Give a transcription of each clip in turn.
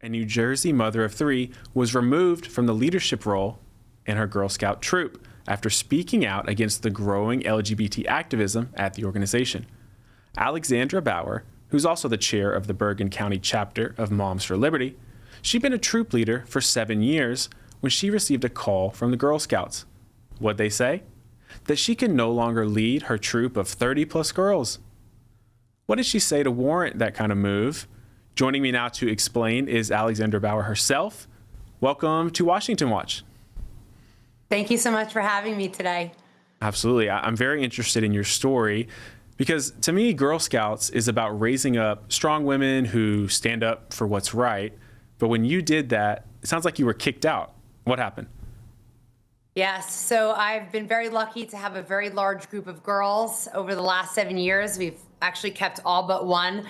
A New Jersey mother of three was removed from the leadership role in her Girl Scout troop after speaking out against the growing LGBT activism at the organization. Alexandra Bougher, who's also the chair of the Bergen County chapter of Moms for Liberty, she'd been a troop leader for 7 years when she received a call from the Girl Scouts. What'd they say? That she can no longer lead her troop of 30-plus girls. What did she say to warrant that kind of move? Joining me now to explain is Alexandra Bougher herself. Welcome to Washington Watch. Thank you so much for having me today. Absolutely. I'm very interested in your story because to me, Girl Scouts is about raising up strong women who stand up for what's right. But when you did that, it sounds like you were kicked out. What happened? Yes, so I've been very lucky to have a very large group of girls over the last 7 years. We've actually kept all but one.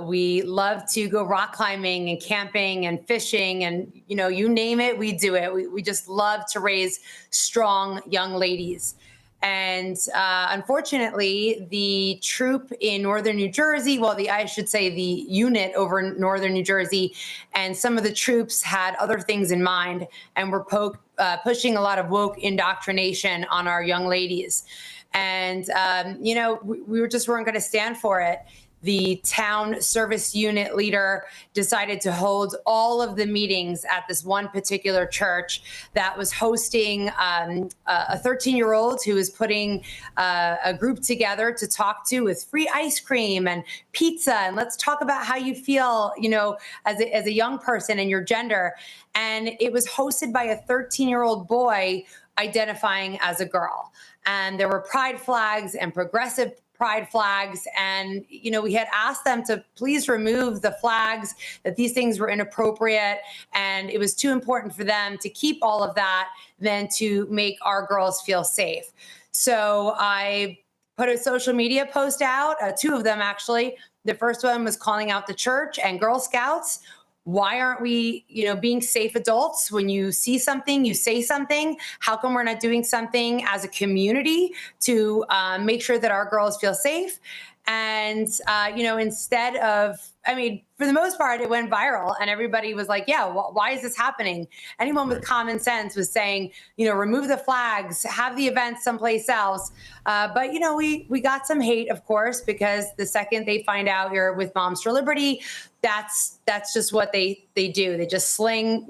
We love to go rock climbing and camping and fishing and, you name it, we do it. We just love to raise strong young ladies. And unfortunately, the troop in northern New Jersey, I should say the unit over in northern New Jersey, and some of the troops had other things in mind and were pushing a lot of woke indoctrination on our young ladies. And, we weren't going to stand for it. The town service unit leader decided to hold all of the meetings at this one particular church that was hosting a 13-year-old who was putting a group together to talk to with free ice cream and pizza. And let's talk about how you feel, as a young person and your gender. And it was hosted by a 13-year-old boy identifying as a girl. And there were pride flags and progressive pride flags. And, we had asked them to please remove the flags, that these things were inappropriate. And it was too important for them to keep all of that than to make our girls feel safe. So I put a social media post out, two of them actually. The first one was calling out the church and Girl Scouts. Why aren't we, being safe adults? When you see something, you say something. How come we're not doing something as a community to make sure that our girls feel safe? And, instead of, for the most part, it went viral and everybody was like, yeah, why is this happening? Anyone with common sense was saying, remove the flags, have the event someplace else. But, we got some hate, of course, because the second they find out you're with Moms for Liberty, that's just what they do. They just sling,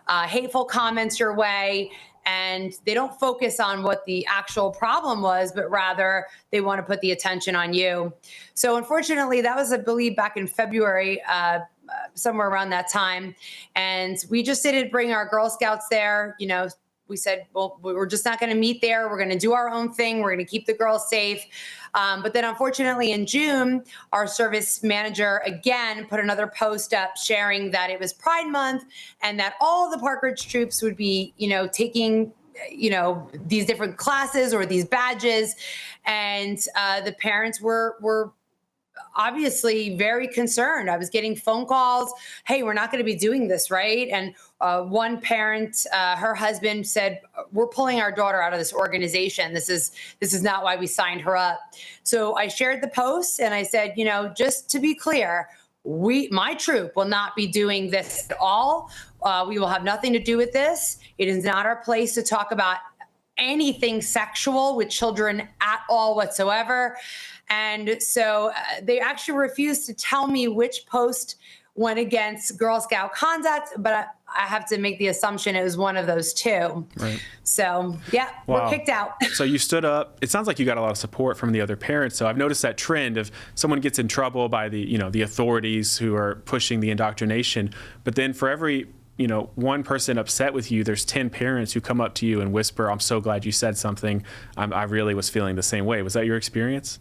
hateful comments your way. And they don't focus on what the actual problem was, but rather they want to put the attention on you. So unfortunately, that was, I believe, back in February, somewhere around that time. And we just didn't bring our Girl Scouts there. We said, well, we're just not going to meet there. We're going to do our own thing. We're going to keep the girls safe. But then unfortunately in June, our service manager again put another post up sharing that it was Pride Month and that all the Park Ridge troops would be, taking, these different classes or these badges. And the parents were obviously very concerned. I was getting phone calls. Hey, we're not going to be doing this, right? And one parent, her husband said, we're pulling our daughter out of this organization. This is not why we signed her up. So I shared the post and I said, just to be clear, my troop will not be doing this at all. We will have nothing to do with this. It is not our place to talk about anything sexual with children at all whatsoever. And so they actually refused to tell me which post went against Girl Scout conduct, but I have to make the assumption it was one of those two. Right. So, yeah, wow. We're kicked out. So you stood up. It sounds like you got a lot of support from the other parents. So I've noticed that trend of someone gets in trouble by the authorities who are pushing the indoctrination. But then for every one person upset with you, there's 10 parents who come up to you and whisper, I'm so glad you said something. I really was feeling the same way. Was that your experience?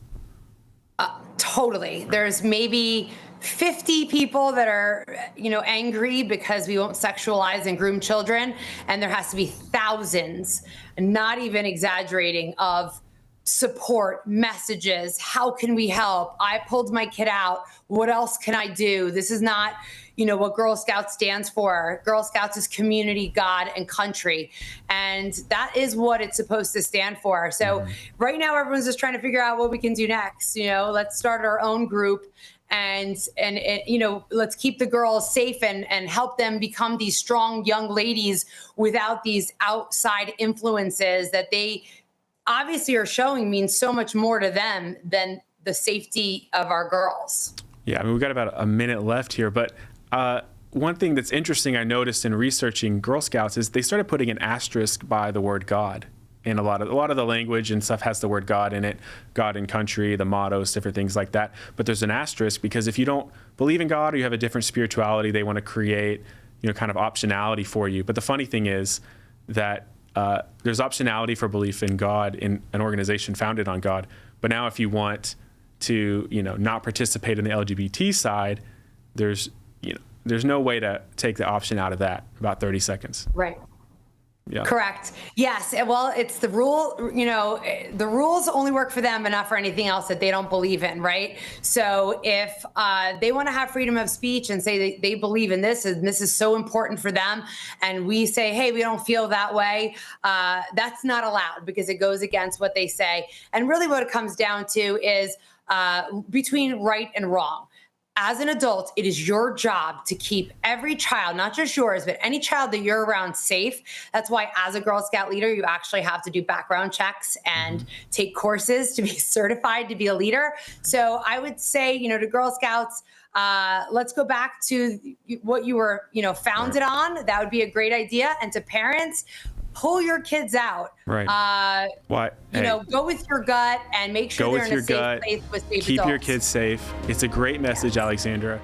Totally. There's maybe 50 people that are, angry because we won't sexualize and groom children. And there has to be thousands, not even exaggerating, of support messages. How can we help? I pulled my kid out. What else can I do? This is not, what Girl Scouts stands for. Girl Scouts is community, God, and country. And that is what it's supposed to stand for. So right now, everyone's just trying to figure out what we can do next. Let's start our own group and let's keep the girls safe and help them become these strong young ladies without these outside influences that they obviously are showing means so much more to them than the safety of our girls. Yeah, I mean, we've got about a minute left here, but one thing that's interesting I noticed in researching Girl Scouts is they started putting an asterisk by the word God. And a lot of the language and stuff has the word God in it, God and country, the mottos, different things like that. But there's an asterisk because if you don't believe in God or you have a different spirituality, they want to create, kind of optionality for you. But the funny thing is that there's optionality for belief in God in an organization founded on God. But now if you want to, not participate in the LGBT side, there's no way to take the option out of that. About 30 seconds. Right. Yeah. Correct. Yes. Well, it's the rule, the rules only work for them and not for anything else that they don't believe in. Right. So if they want to have freedom of speech and say they believe in this and this is so important for them, and we say, hey, we don't feel that way, that's not allowed because it goes against what they say. And really what it comes down to is between right and wrong. As an adult, it is your job to keep every child, not just yours, but any child that you're around safe. That's why as a Girl Scout leader, you actually have to do background checks and take courses to be certified to be a leader. So I would say, to Girl Scouts, let's go back to what you were, founded on. That would be a great idea. And to parents, pull your kids out. Right. Go with your gut and make sure they're in a safe place with safe Keep adults. your kids safe. It's a great message, Alexandra.